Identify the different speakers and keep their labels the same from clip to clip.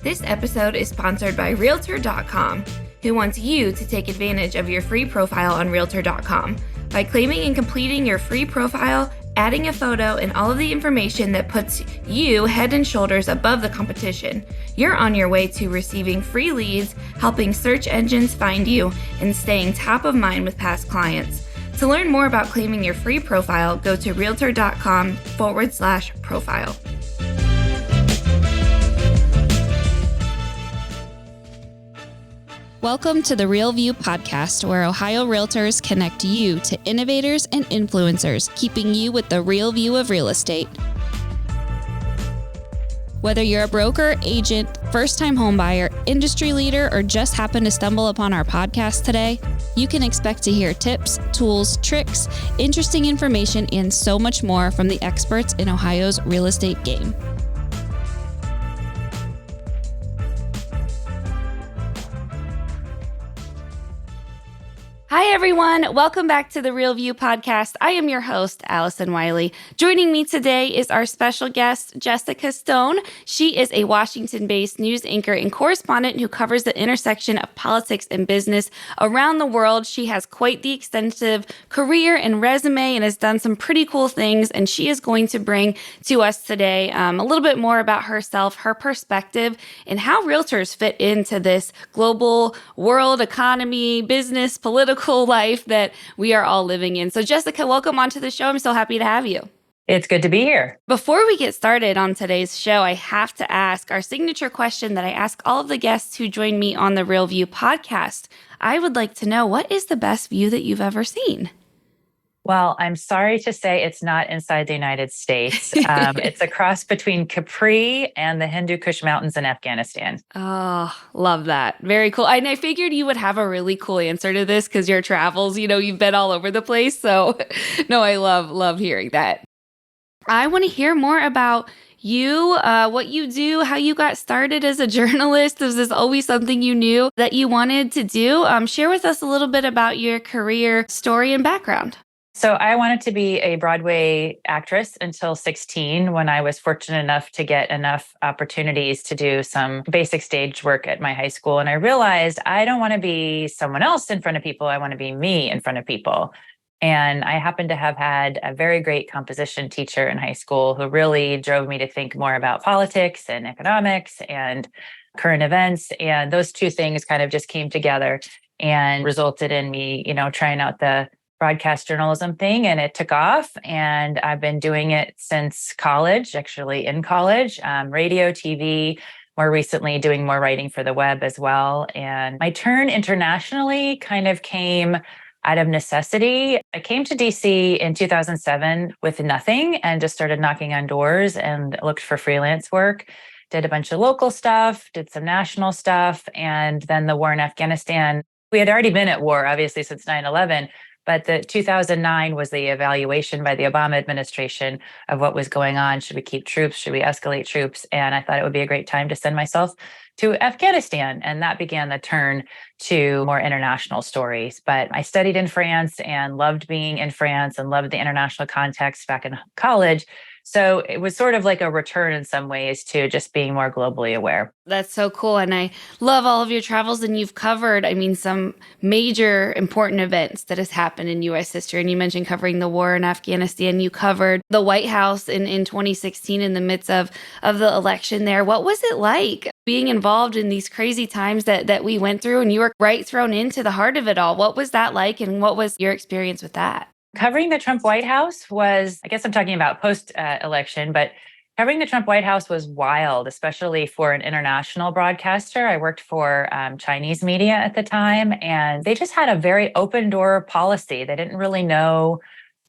Speaker 1: This episode is sponsored by Realtor.com, who wants you to take advantage of your free profile on Realtor.com. By claiming and completing your free profile, adding a photo, and all of the information that puts you head and shoulders above the competition, you're on your way to receiving free leads, helping search engines find you, and staying top of mind with past clients. To learn more about claiming your free profile, go to Realtor.com/profile.
Speaker 2: Welcome to the Real View podcast, where Ohio Realtors connect you to innovators and influencers, keeping you with the real view of real estate. Whether you're a broker, agent, first-time homebuyer, industry leader, or just happen to stumble upon our podcast today, you can expect to hear tips, tools, tricks, interesting information, and so much more from the experts in Ohio's real estate game.
Speaker 1: Hi, everyone. Welcome back to the Real View podcast. I am your host, Allison Wiley. Joining me today is our special guest, Jessica Stone. She is a Washington-based news anchor and correspondent who covers the intersection of politics and business around the world. She has quite the extensive career and resume and has done some pretty cool things. And she is going to bring to us today a little bit more about herself, her perspective, and how realtors fit into this global world economy, business, political life that we are all living in. So Jessica, welcome onto the show. I'm so happy to have you.
Speaker 3: It's good to be here.
Speaker 1: Before we get started on today's show, I have to ask our signature question that I ask all of the guests who join me on the Real View podcast. I would like to know, what is the best view that you've ever seen?
Speaker 3: Well, I'm sorry to say it's not inside the United States. It's a cross between Capri and the Hindu Kush Mountains in Afghanistan.
Speaker 1: Oh, love that. Very cool. And I figured you would have a really cool answer to this because your travels, you've been all over the place. So no, I love hearing that. I want to hear more about you, what you do, how you got started as a journalist. Was this always something you knew that you wanted to do? Share with us a little bit about your career story and background.
Speaker 3: So I wanted to be a Broadway actress until 16, when I was fortunate enough to get enough opportunities to do some basic stage work at my high school. And I realized I don't want to be someone else in front of people. I want to be me in front of people. And I happened to have had a very great composition teacher in high school who really drove me to think more about politics and economics and current events. And those two things kind of just came together and resulted in me, trying out the broadcast journalism thing, and it took off. And I've been doing it since college, actually in college, radio, TV, more recently doing more writing for the web as well. And my turn internationally kind of came out of necessity. I came to DC in 2007 with nothing and just started knocking on doors and looked for freelance work. Did a bunch of local stuff, did some national stuff. And then the war in Afghanistan, we had already been at war, obviously, since 9/11. But the 2009 was the evaluation by the Obama administration of what was going on. Should we keep troops? Should we escalate troops? And I thought it would be a great time to send myself to Afghanistan. And that began the turn to more international stories. But I studied in France and loved being in France and loved the international context back in college. So it was sort of like a return in some ways to just being more globally aware.
Speaker 1: That's so cool. And I love all of your travels, and you've covered, some major important events that has happened in U.S. history. And you mentioned covering the war in Afghanistan. You covered the White House in 2016 in the midst of the election there. What was it like being involved in these crazy times that we went through, and you were right thrown into the heart of it all? What was that like, and what was your experience with that?
Speaker 3: Covering the Trump White House was, I guess I'm talking about post-election, but covering the Trump White House was wild, especially for an international broadcaster. I worked for Chinese media at the time, and they just had a very open door policy. They didn't really know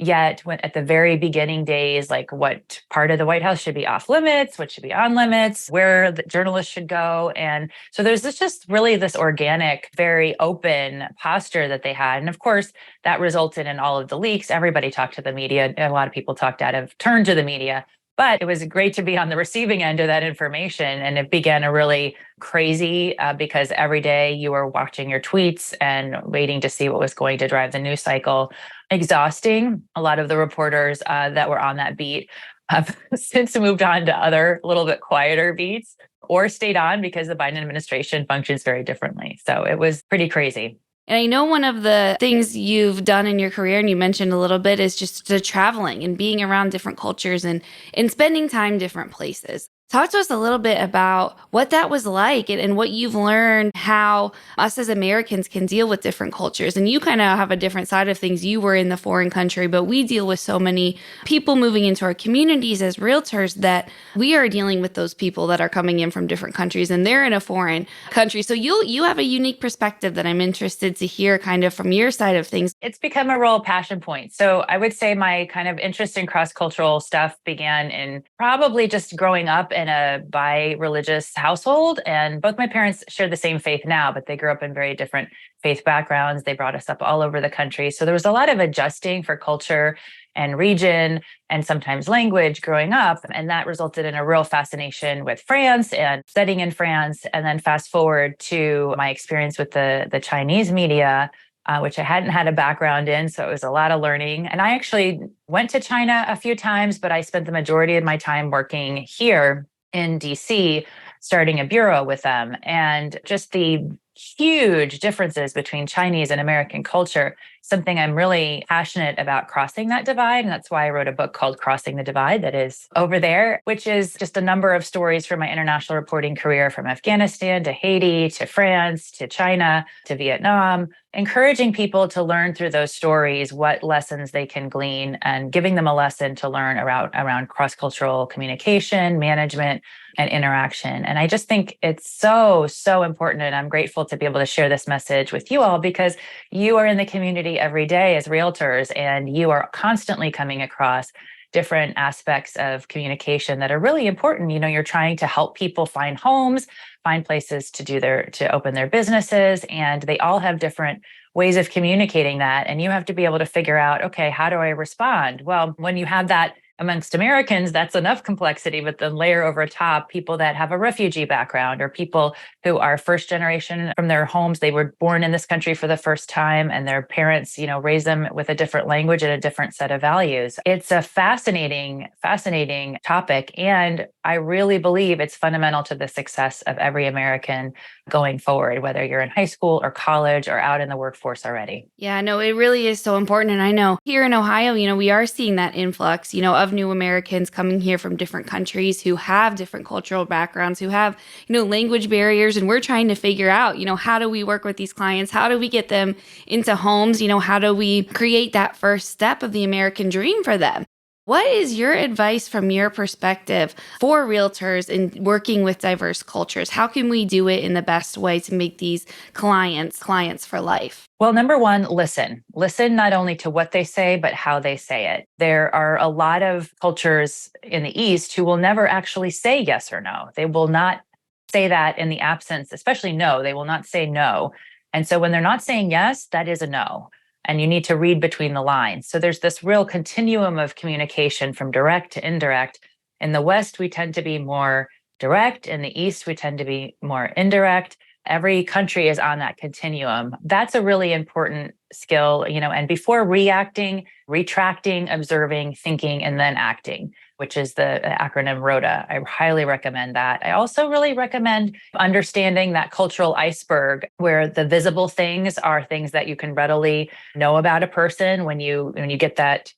Speaker 3: yet at the very beginning days, like what part of the White House should be off limits, what should be on limits, where the journalists should go. And so there's just really this organic, very open posture that they had. And of course, that resulted in all of the leaks. Everybody talked to the media. A lot of people turned to the media. But it was great to be on the receiving end of that information. And it began a really crazy because every day you were watching your tweets and waiting to see what was going to drive the news cycle. Exhausting. A lot of the reporters that were on that beat I've since moved on to other little bit quieter beats or stayed on because the Biden administration functions very differently. So it was pretty crazy.
Speaker 1: And I know one of the things you've done in your career, and you mentioned a little bit, is just the traveling and being around different cultures and spending time different places. Talk to us a little bit about what that was like and what you've learned, how us as Americans can deal with different cultures. And you kind of have a different side of things. You were in the foreign country, but we deal with so many people moving into our communities as realtors that we are dealing with those people that are coming in from different countries and they're in a foreign country. So you have a unique perspective that I'm interested to hear kind of from your side of things.
Speaker 3: It's become a real passion point. So I would say my kind of interest in cross-cultural stuff began in probably just growing up in a bi-religious household. And both my parents share the same faith now, but they grew up in very different faith backgrounds. They brought us up all over the country. So there was a lot of adjusting for culture and region and sometimes language growing up. And that resulted in a real fascination with France and studying in France. And then fast forward to my experience with the Chinese media, which I hadn't had a background in. So it was a lot of learning. And I actually went to China a few times, but I spent the majority of my time working here in DC, starting a bureau with them. And just the huge differences between Chinese and American culture, something I'm really passionate about crossing that divide. And that's why I wrote a book called Crossing the Divide that is over there, which is just a number of stories from my international reporting career from Afghanistan to Haiti to France to China to Vietnam, encouraging people to learn through those stories what lessons they can glean and giving them a lesson to learn around cross-cultural communication, management, and interaction. And I just think it's so, so important. And I'm grateful to be able to share this message with you all because you are in the community every day as realtors and you are constantly coming across different aspects of communication that are really important. You know, you're trying to help people find homes, find places to open their businesses, and they all have different ways of communicating that. And you have to be able to figure out, okay, how do I respond? Well, when you have that amongst Americans, that's enough complexity, but then layer over top people that have a refugee background or people who are first generation from their homes. They were born in this country for the first time and their parents, raised them with a different language and a different set of values. It's a fascinating topic. And I really believe it's fundamental to the success of every American going forward, whether you're in high school or college or out in the workforce already.
Speaker 1: Yeah, no, it really is so important. And I know here in Ohio, we are seeing that influx, of new Americans coming here from different countries who have different cultural backgrounds, who have, language barriers. And we're trying to figure out, how do we work with these clients? How do we get them into homes? How do we create that first step of the American dream for them? What is your advice from your perspective for realtors in working with diverse cultures? How can we do it in the best way to make these clients for life?
Speaker 3: Well, number one, listen. Listen not only to what they say, but how they say it. There are a lot of cultures in the East who will never actually say yes or no. They will not say that in the absence, especially no. They will not say no. And so when they're not saying yes, that is a no. And you need to read between the lines. So there's this real continuum of communication from direct to indirect. In the West, we tend to be more direct. In the East, we tend to be more indirect. Every country is on that continuum. That's a really important skill, and before reacting, retracting, observing, thinking, and then acting, which is the acronym ROTA. I highly recommend that. I also really recommend understanding that cultural iceberg where the visible things are things that you can readily know about a person when you get that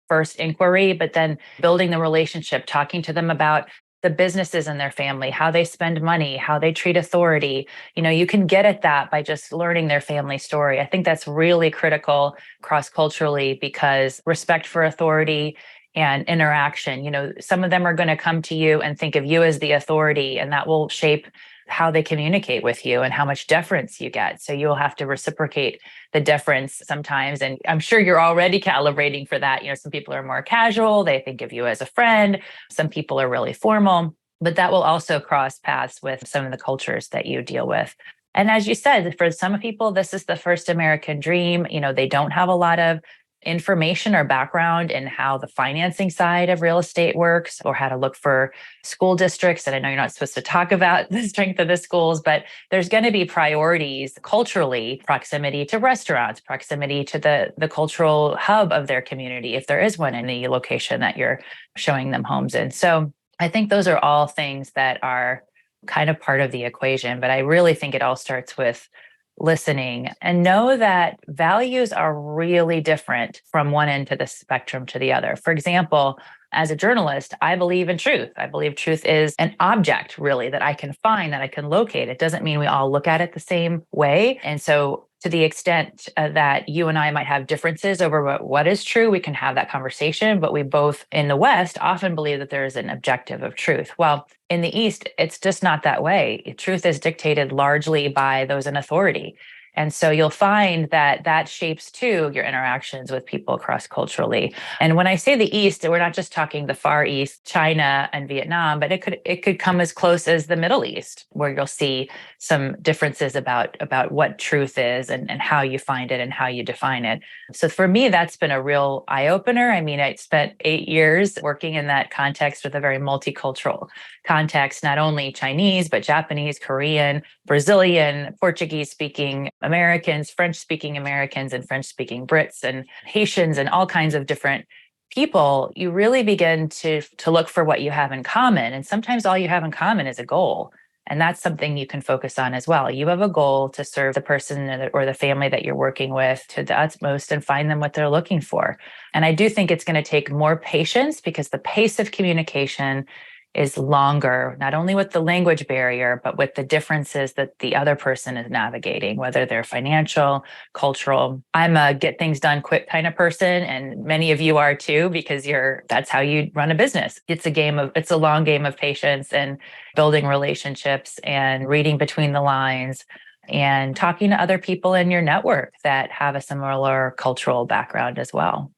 Speaker 3: first inquiry, but then building the relationship, talking to them about the businesses in their family, how they spend money, how they treat authority. You can get at that by just learning their family story. I think that's really critical cross-culturally because respect for authority and interaction, some of them are going to come to you and think of you as the authority, and that will shape how they communicate with you and how much deference you get. So you'll have to reciprocate the deference sometimes. And I'm sure you're already calibrating for that. Some people are more casual. They think of you as a friend. Some people are really formal, but that will also cross paths with some of the cultures that you deal with. And as you said, for some people, this is the first American dream. They don't have a lot of information or background in how the financing side of real estate works, or how to look for school districts. And I know you're not supposed to talk about the strength of the schools, but there's going to be priorities culturally: proximity to restaurants, proximity to the cultural hub of their community, if there is one in the location that you're showing them homes in. So I think those are all things that are kind of part of the equation. But I really think it all starts with listening, and know that values are really different from one end of the spectrum to the other. For example, as a journalist, I believe in truth. I believe truth is an object, really, that I can find, that I can locate. It doesn't mean we all look at it the same way. And so, to the extent that you and I might have differences over what is true, we can have that conversation. But we both in the West often believe that there is an objective of truth. Well, in the East, it's just not that way. Truth is dictated largely by those in authority. And so you'll find that that shapes too your interactions with people cross-culturally. And when I say the East, we're not just talking the Far East, China and Vietnam, but it could come as close as the Middle East, where you'll see some differences about what truth is, and how you find it and how you define it. So for me, that's been a real eye-opener. I mean, I spent 8 years working in that context with a very multicultural context, not only Chinese, but Japanese, Korean, Brazilian, Portuguese-speaking Americans, French-speaking Americans, and French-speaking Brits, and Haitians, and all kinds of different people. You really begin to look for what you have in common. And sometimes all you have in common is a goal. And that's something you can focus on as well. You have a goal to serve the person or the family that you're working with to the utmost and find them what they're looking for. And I do think it's going to take more patience, because the pace of communication is longer, not only with the language barrier, but with the differences that the other person is navigating, whether they're financial, cultural. I'm a get things done quick kind of person, and many of you are too, because that's how you run a business. It's a long game of patience and building relationships and reading between the lines and talking to other people in your network that have a similar cultural background as well.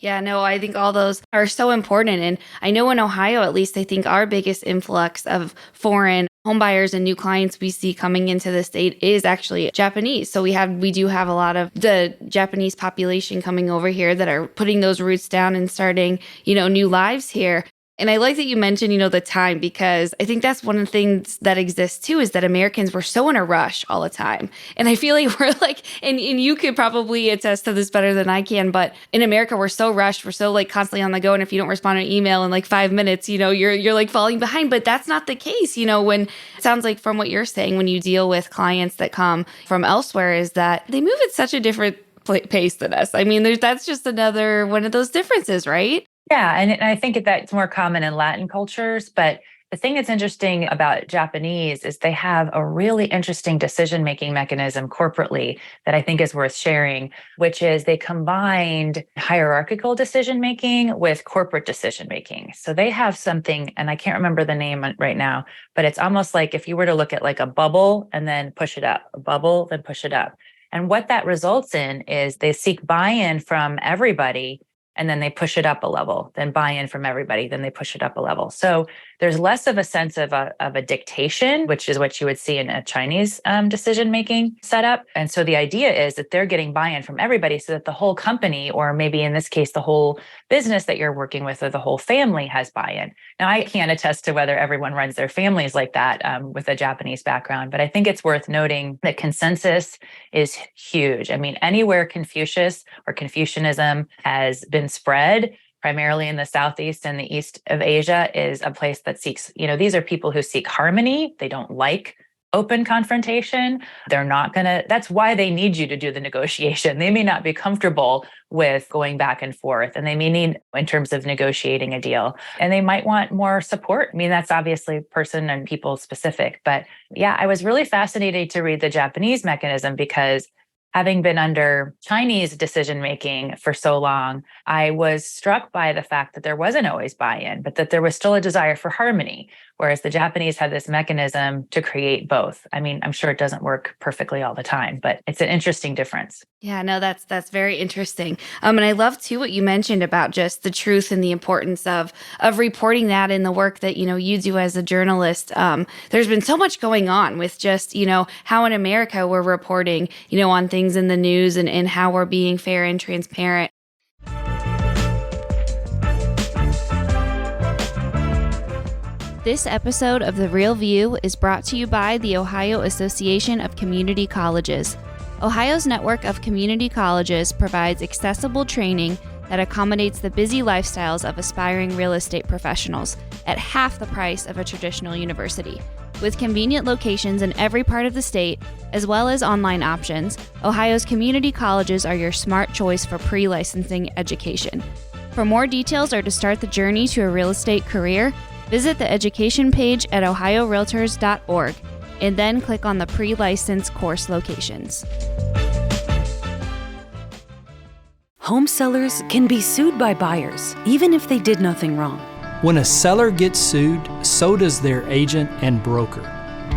Speaker 1: Yeah, no, I think all those are so important. And I know in Ohio, at least, I think our biggest influx of foreign homebuyers and new clients we see coming into the state is actually Japanese. So we do have a lot of the Japanese population coming over here that are putting those roots down and starting, new lives here. And I like that you mentioned, the time, because I think that's one of the things that exists too, is that Americans were so in a rush all the time. And I feel like we're like, and you could probably attest to this better than I can, but in America, we're so rushed. We're so like constantly on the go. And if you don't respond to an email in like 5 minutes, you're like falling behind. But that's not the case, when it sounds like from what you're saying, when you deal with clients that come from elsewhere, is that they move at such a different pace than us. I mean, that's just another one of those differences, right?
Speaker 3: Yeah, and I think that's more common in Latin cultures. But the thing that's interesting about Japanese is they have a really interesting decision-making mechanism corporately that I think is worth sharing, which is they combined hierarchical decision-making with corporate decision-making. So they have something, and I can't remember the name right now, but it's almost like if you were to look at like a bubble and then push it up, a bubble, then push it up. And what that results in is they seek buy-in from everybody, and then they push it up a level, then buy-in from everybody, then they push it up a level. So there's less of a sense of a dictation, which is what you would see in a Chinese decision-making setup. And so the idea is that they're getting buy-in from everybody, so that the whole company, or maybe in this case, the whole business that you're working with, or the whole family, has buy-in. Now, I can't attest to whether everyone runs their families like that with a Japanese background, but I think it's worth noting that consensus is huge. I mean, anywhere Confucius or Confucianism has been spread, primarily in the Southeast and the East of Asia, is a place that seeks, these are people who seek harmony. They don't like open confrontation. That's why they need you to do the negotiation. They may not be comfortable with going back and forth, and they may need, in terms of negotiating a deal, and they might want more support. I mean, that's obviously person and people specific, but yeah, I was really fascinated to read the Japanese mechanism, because having been under Chinese decision-making for so long, I was struck by the fact that there wasn't always buy-in, but that there was still a desire for harmony, whereas the Japanese had this mechanism to create both. I mean, I'm sure it doesn't work perfectly all the time, but it's an interesting difference.
Speaker 1: Yeah, no, that's very interesting. And I love too what you mentioned about just the truth and the importance of reporting that in the work that, you do as a journalist. There's been so much going on with just, how in America we're reporting, on things in the news, and how we're being fair and transparent.
Speaker 2: This episode of The Real View is brought to you by the Ohio Association of Community Colleges. Ohio's network of community colleges provides accessible training that accommodates the busy lifestyles of aspiring real estate professionals at half the price of a traditional university. With convenient locations in every part of the state, as well as online options, Ohio's community colleges are your smart choice for pre-licensing education. For more details or to start the journey to a real estate career, visit the education page at ohiorealtors.org and then click on the pre-license course locations.
Speaker 4: Home sellers can be sued by buyers, even if they did nothing wrong.
Speaker 5: When a seller gets sued, so does their agent and broker.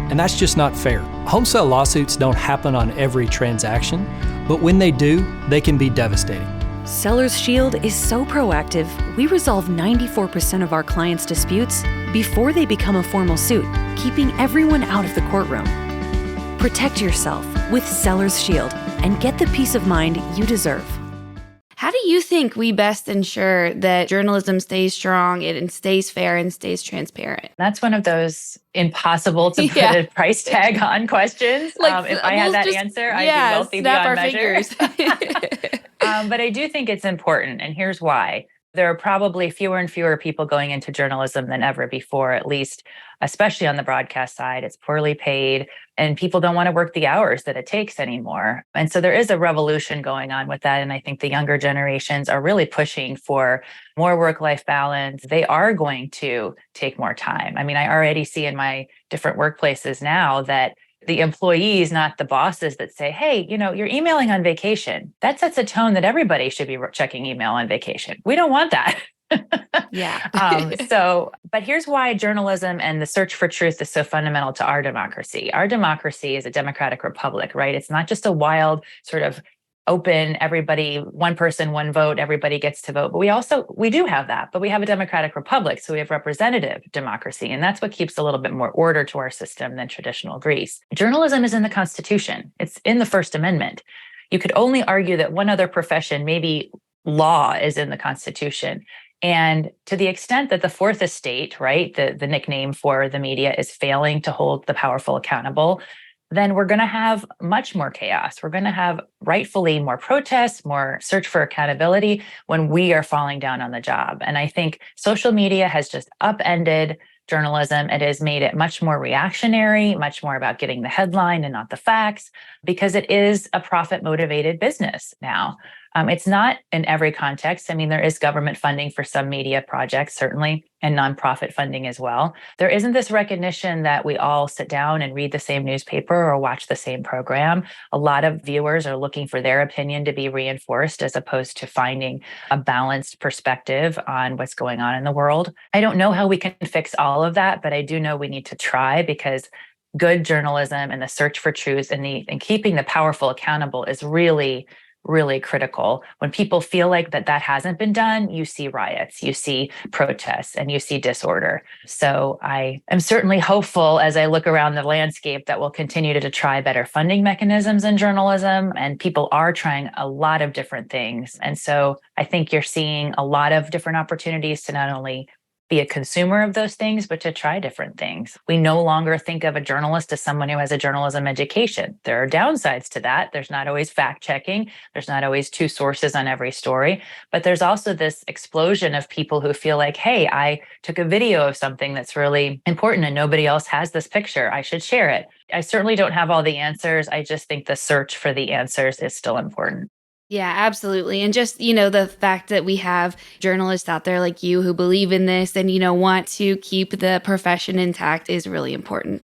Speaker 5: And that's just not fair. Home sale lawsuits don't happen on every transaction, but when they do, they can be devastating.
Speaker 4: Seller's Shield is so proactive, we resolve 94% of our clients' disputes before they become a formal suit, keeping everyone out of the courtroom. Protect yourself with Seller's Shield and get the peace of mind you deserve.
Speaker 1: How do you think we best ensure that journalism stays strong and stays fair and stays transparent?
Speaker 3: That's one of those impossible to put a price tag on questions. If I had that answer, I'd be wealthy beyond measure. But I do think it's important, and here's why. There are probably fewer and fewer people going into journalism than ever before, at least, especially on the broadcast side. It's poorly paid, and people don't want to work the hours that it takes anymore. And so there is a revolution going on with that. And I think the younger generations are really pushing for more work-life balance. They are going to take more time. I mean, I already see in my different workplaces now that the employees, not the bosses, that say, hey, you're emailing on vacation. That sets a tone that everybody should be checking email on vacation. We don't want that. But here's why journalism and the search for truth is so fundamental to our democracy. Our democracy is a democratic republic, right? It's not just a wild sort of open, everybody, one person, one vote, everybody gets to vote. But we do have that, but we have a democratic republic. So we have representative democracy. And that's what keeps a little bit more order to our system than traditional Greece. Journalism is in the Constitution. It's in the First Amendment. You could only argue that one other profession, maybe law, is in the Constitution. And to the extent that the fourth estate, right, the nickname for the media, is failing to hold the powerful accountable, then we're going to have much more chaos. We're going to have rightfully more protests, more search for accountability when we are falling down on the job. And I think social media has just upended journalism. It has made it much more reactionary, much more about getting the headline and not the facts, because it is a profit-motivated business now. It's not in every context. I mean, there is government funding for some media projects, certainly, and nonprofit funding as well. There isn't this recognition that we all sit down and read the same newspaper or watch the same program. A lot of viewers are looking for their opinion to be reinforced as opposed to finding a balanced perspective on what's going on in the world. I don't know how we can fix all of that, but I do know we need to try, because good journalism and the search for truth and keeping the powerful accountable is really critical. When people feel like that hasn't been done, you see riots, you see protests, and you see disorder. So I am certainly hopeful as I look around the landscape that we'll continue to try better funding mechanisms in journalism, and people are trying a lot of different things. And so I think you're seeing a lot of different opportunities to not only be a consumer of those things, but to try different things. We no longer think of a journalist as someone who has a journalism education. There are downsides to that. There's not always fact checking. There's not always two sources on every story. But there's also this explosion of people who feel like, hey, I took a video of something that's really important and nobody else has this picture. I should share it. I certainly don't have all the answers. I just think the search for the answers is still important.
Speaker 1: Yeah, absolutely. And just, the fact that we have journalists out there like you who believe in this and, want to keep the profession intact is really important.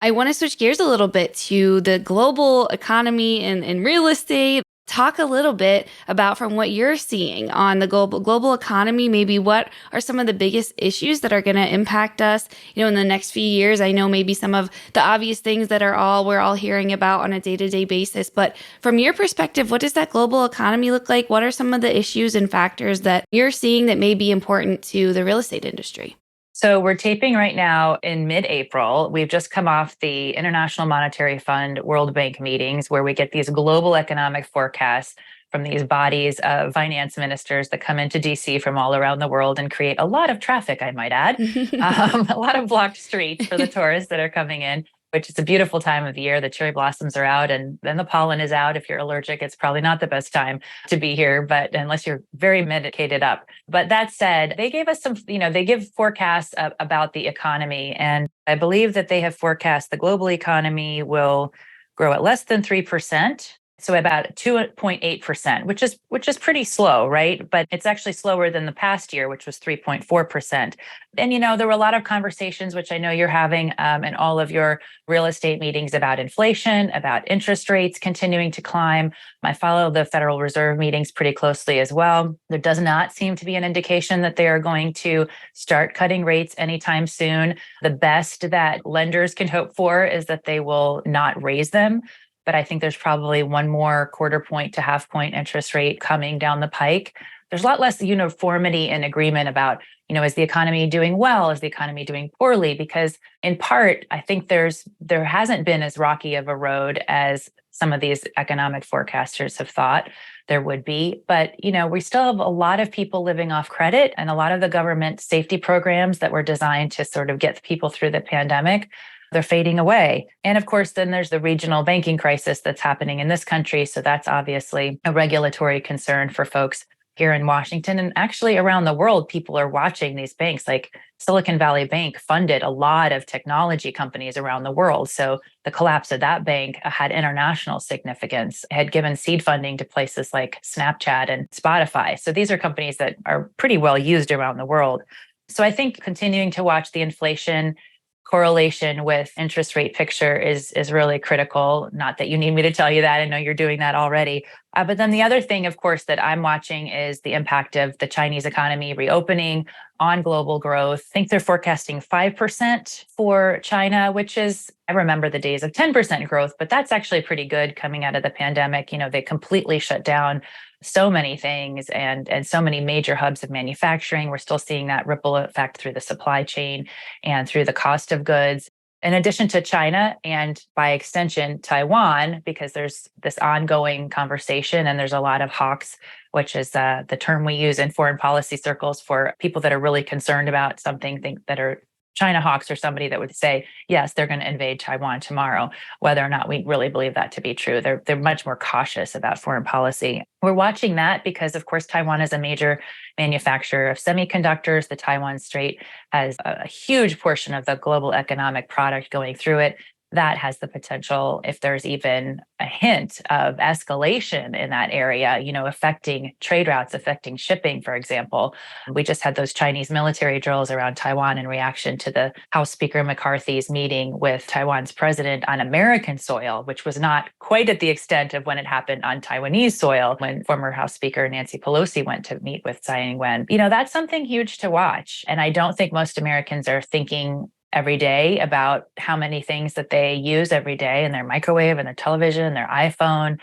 Speaker 1: I want to switch gears a little bit to the global economy and real estate. Talk a little bit about, from what you're seeing on the global economy, maybe what are some of the biggest issues that are going to impact us, in the next few years. I know maybe some of the obvious things that we're all hearing about on a day-to-day basis, but from your perspective, what does that global economy look like? What are some of the issues and factors that you're seeing that may be important to the real estate industry?
Speaker 3: So we're taping right now in mid-April. We've just come off the International Monetary Fund World Bank meetings where we get these global economic forecasts from these bodies of finance ministers that come into DC from all around the world and create a lot of traffic, I might add, a lot of blocked streets for the tourists that are coming in, which is a beautiful time of year. The cherry blossoms are out and then the pollen is out. If you're allergic, it's probably not the best time to be here, but unless you're very medicated up. But that said, they gave us some, they give forecasts about the economy. And I believe that they have forecast the global economy will grow at less than 3%. So about 2.8%, which is pretty slow, right? But it's actually slower than the past year, which was 3.4%. And there were a lot of conversations, which I know you're having in all of your real estate meetings about inflation, about interest rates continuing to climb. I follow the Federal Reserve meetings pretty closely as well. There does not seem to be an indication that they are going to start cutting rates anytime soon. The best that lenders can hope for is that they will not raise them. But I think there's probably one more quarter point to half point interest rate coming down the pike. There's a lot less uniformity and agreement about, is the economy doing well? Is the economy doing poorly? Because in part, I think there hasn't been as rocky of a road as some of these economic forecasters have thought there would be. But, we still have a lot of people living off credit, and a lot of the government safety programs that were designed to sort of get people through the pandemic, they're fading away. And of course, then there's the regional banking crisis that's happening in this country. So that's obviously a regulatory concern for folks here in Washington. And actually around the world, people are watching these banks. Like Silicon Valley Bank funded a lot of technology companies around the world. So the collapse of that bank had international significance, had given seed funding to places like Snapchat and Spotify. So these are companies that are pretty well used around the world. So I think continuing to watch the inflation correlation with interest rate picture is really critical. Not that you need me to tell you that. I know you're doing that already. But then the other thing, of course, that I'm watching is the impact of the Chinese economy reopening on global growth. I think they're forecasting 5% for China, which is, I remember the days of 10% growth, but that's actually pretty good coming out of the pandemic. They completely shut down so many things and so many major hubs of manufacturing. We're still seeing that ripple effect through the supply chain and through the cost of goods. In addition to China and by extension, Taiwan, because there's this ongoing conversation and there's a lot of hawks, which is the term we use in foreign policy circles for people that are really concerned about something, that are China hawks, or somebody that would say, yes, they're going to invade Taiwan tomorrow, whether or not we really believe that to be true. They're much more cautious about foreign policy. We're watching that because, of course, Taiwan is a major manufacturer of semiconductors. The Taiwan Strait has a huge portion of the global economic product going through it. That has the potential, if there's even a hint of escalation in that area, affecting trade routes, affecting shipping, for example. We just had those Chinese military drills around Taiwan in reaction to the House Speaker McCarthy's meeting with Taiwan's president on American soil, which was not quite at the extent of when it happened on Taiwanese soil, when former House Speaker Nancy Pelosi went to meet with Tsai Ing-wen. That's something huge to watch. And I don't think most Americans are thinking every day about how many things that they use every day in their microwave and their television and their iPhone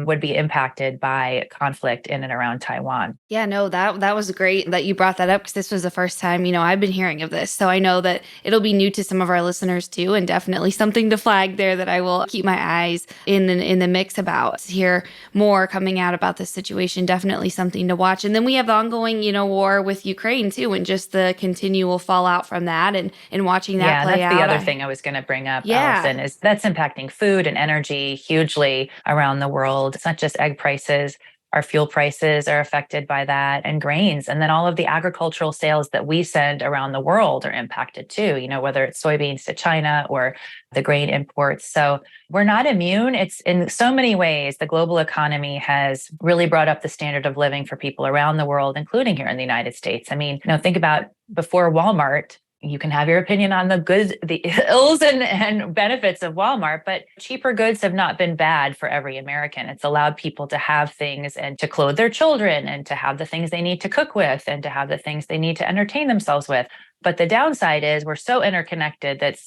Speaker 3: would be impacted by conflict in and around Taiwan.
Speaker 1: Yeah, no, that was great that you brought that up, because this was the first time, I've been hearing of this. So I know that it'll be new to some of our listeners too, and definitely something to flag there that I will keep my eyes in the mix about. To hear more coming out about this situation, definitely something to watch. And then we have the ongoing, war with Ukraine too, and just the continual fallout from that and watching that play out.
Speaker 3: Yeah, that's the other thing I was going to bring up, Allison, is that's impacting food and energy hugely around the world. It's not just egg prices. Our fuel prices are affected by that, and grains. And then all of the agricultural sales that we send around the world are impacted too, whether it's soybeans to China or the grain imports. So we're not immune. It's in so many ways, the global economy has really brought up the standard of living for people around the world, including here in the United States. I mean, think about before Walmart. You can have your opinion on the ills and benefits of Walmart, but cheaper goods have not been bad for every American. It's allowed people to have things and to clothe their children and to have the things they need to cook with and to have the things they need to entertain themselves with. But the downside is we're so interconnected that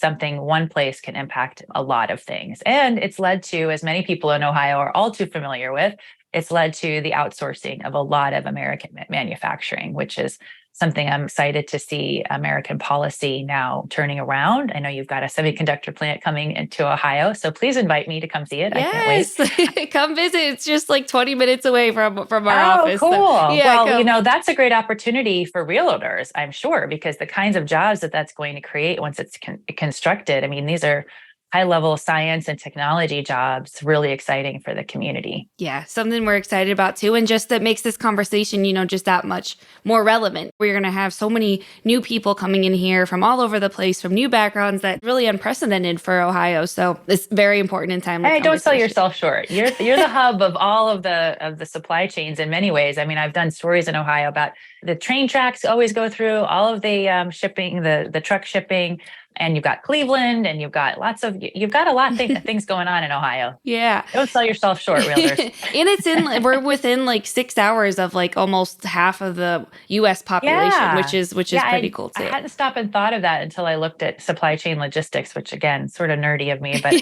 Speaker 3: one place can impact a lot of things. And it's led to, as many people in Ohio are all too familiar with, it's led to the outsourcing of a lot of American manufacturing, which is something I'm excited to see American policy now turning around. I know you've got a semiconductor plant coming into Ohio, so please invite me to come see it.
Speaker 1: Yes.
Speaker 3: I can't wait.
Speaker 1: Come visit. It's just like 20 minutes away from our
Speaker 3: Oh,
Speaker 1: office.
Speaker 3: cool.
Speaker 1: So, yeah,
Speaker 3: Well,
Speaker 1: come.
Speaker 3: that's a great opportunity for realtors, I'm sure, because the kinds of jobs that that's going to create once it's constructed. I mean, these are high-level science and technology jobs, really exciting for the community.
Speaker 1: Yeah, something we're excited about too. And just that makes this conversation, just that much more relevant. We're going to have so many new people coming in here from all over the place, from new backgrounds, that really unprecedented for Ohio. So it's very important in timely
Speaker 3: Hey, don't sell
Speaker 1: conversation.
Speaker 3: yourself short. You're the hub of all of the supply chains in many ways. I mean, I've done stories in Ohio about the train tracks always go through all of the shipping, the truck shipping. And you've got Cleveland, and you've got a lot of things going on in Ohio.
Speaker 1: Yeah.
Speaker 3: Don't sell yourself short, realtors.
Speaker 1: And we're within like 6 hours of like almost half of the US population,
Speaker 3: Yeah.
Speaker 1: which is pretty cool too.
Speaker 3: I hadn't stopped and thought of that until I looked at supply chain logistics, which again, sort of nerdy of me, but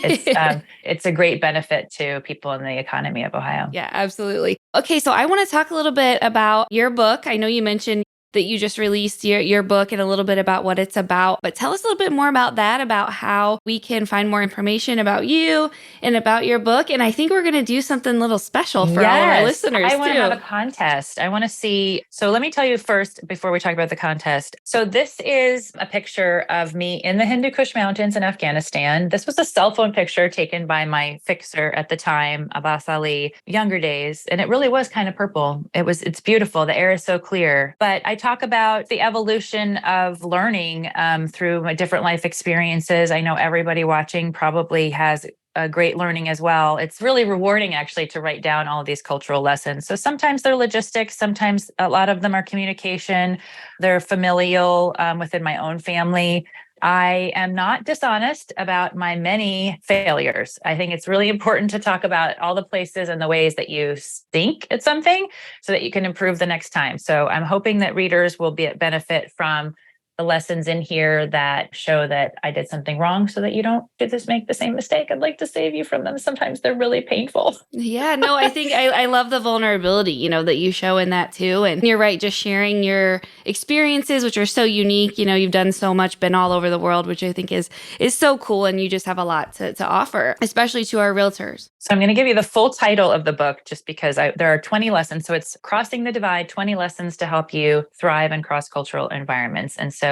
Speaker 3: it's a great benefit to people in the economy of Ohio.
Speaker 1: Yeah, absolutely. Okay, so I want to talk a little bit about your book. I know you mentioned that you just released your book and a little bit about what it's about. But tell us a little bit more about that, about how we can find more information about you and about your book. And I think we're going to do something a little special for all of our listeners,
Speaker 3: I want to
Speaker 1: too.
Speaker 3: have a contest. I want to see. So let me tell you first, before we talk about the contest. So this is a picture of me in the Hindu Kush Mountains in Afghanistan. This was a cell phone picture taken by my fixer at the time, Abbas Ali, younger days. And it really was kind of purple. It's beautiful. The air is so clear. But I talk about the evolution of learning through my different life experiences. I know everybody watching probably has a great learning as well. It's really rewarding, actually, to write down all of these cultural lessons. So sometimes they're logistics, sometimes a lot of them are communication, they're familial within my own family. I am not dishonest about my many failures. I think it's really important to talk about all the places and the ways that you stink at something so that you can improve the next time. So I'm hoping that readers will benefit from the lessons in here that show that I did something wrong so that you don't make the same mistake. I'd like to save you from them. Sometimes they're really painful.
Speaker 1: Yeah, no, I think I love the vulnerability, that you show in that too. And you're right, just sharing your experiences, which are so unique. You've done so much, been all over the world, which I think is so cool. And you just have a lot to offer, especially to our realtors.
Speaker 3: So I'm going to give you the full title of the book just because there are 20 lessons. So it's Crossing the Divide, 20 Lessons to Help You Thrive in Cross-Cultural Environments. And so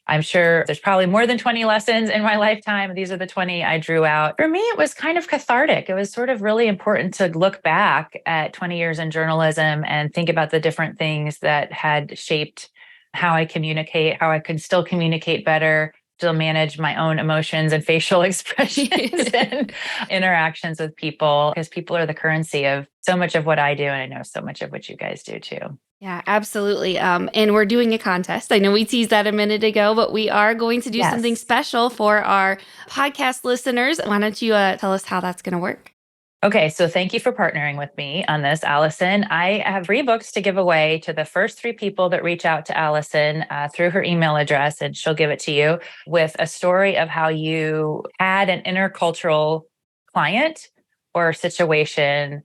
Speaker 3: I'm sure there's probably more than 20 lessons in my lifetime. These are the 20 I drew out. For me, it was kind of cathartic. It was sort of really important to look back at 20 years in journalism and think about the different things that had shaped how I communicate, how I could still communicate better, still manage my own emotions and facial expressions and interactions with people, because people are the currency of so much of what I do. And I know so much of what you guys do too.
Speaker 1: Yeah, absolutely. And we're doing a contest. I know we teased that a minute ago, but we are going to do something special for our podcast listeners. Why don't you tell us how that's going to work?
Speaker 3: Okay, so thank you for partnering with me on this, Allison. I have 3 books to give away to the first 3 people that reach out to Allison through her email address, and she'll give it to you with a story of how you had an intercultural client or situation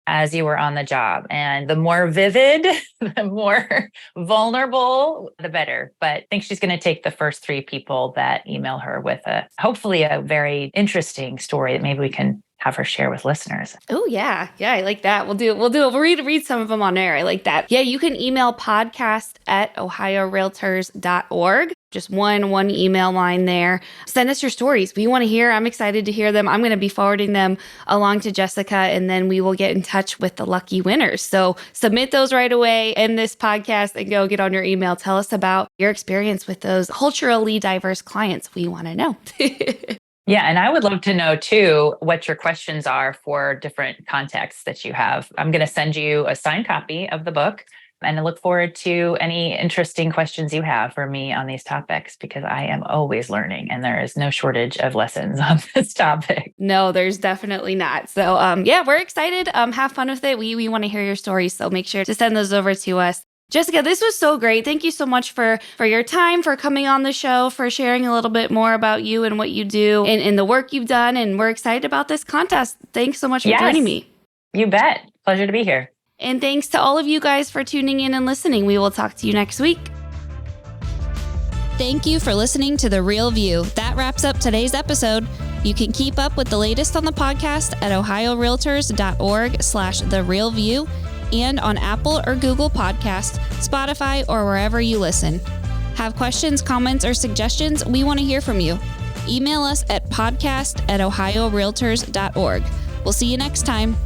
Speaker 3: as you were on the job. And the more vivid, the more vulnerable, the better. But I think she's going to take the first 3 people that email her with hopefully a very interesting story that maybe we can have her share with listeners.
Speaker 1: Oh, yeah. Yeah, I like that. We'll do it. We'll read some of them on air. I like that. Yeah, you can email podcast@ohiorealtors.org. Just one email line there. Send us your stories. We want to hear. I'm excited to hear them. I'm going to be forwarding them along to Jessica, and then we will get in touch with the lucky winners. So submit those right away in this podcast and go get on your email. Tell us about your experience with those culturally diverse clients. We want to know.
Speaker 3: Yeah. And I would love to know too, what your questions are for different contexts that you have. I'm going to send you a signed copy of the book, and I look forward to any interesting questions you have for me on these topics, because I am always learning and there is no shortage of lessons on this topic.
Speaker 1: No, there's definitely not. So yeah, we're excited. Have fun with it. We want to hear your stories. So make sure to send those over to us. Jessica, this was so great. Thank you so much for your time, for coming on the show, for sharing a little bit more about you and what you do and the work you've done. And we're excited about this contest. Thanks so much for joining me.
Speaker 3: You bet. Pleasure to be here.
Speaker 1: And thanks to all of you guys for tuning in and listening. We will talk to you next week.
Speaker 2: Thank you for listening to The Real View. That wraps up today's episode. You can keep up with the latest on the podcast at ohiorealtors.org/therealview and on Apple or Google Podcasts, Spotify, or wherever you listen. Have questions, comments, or suggestions? We want to hear from you. Email us at podcast@ohiorealtors.org. We'll see you next time.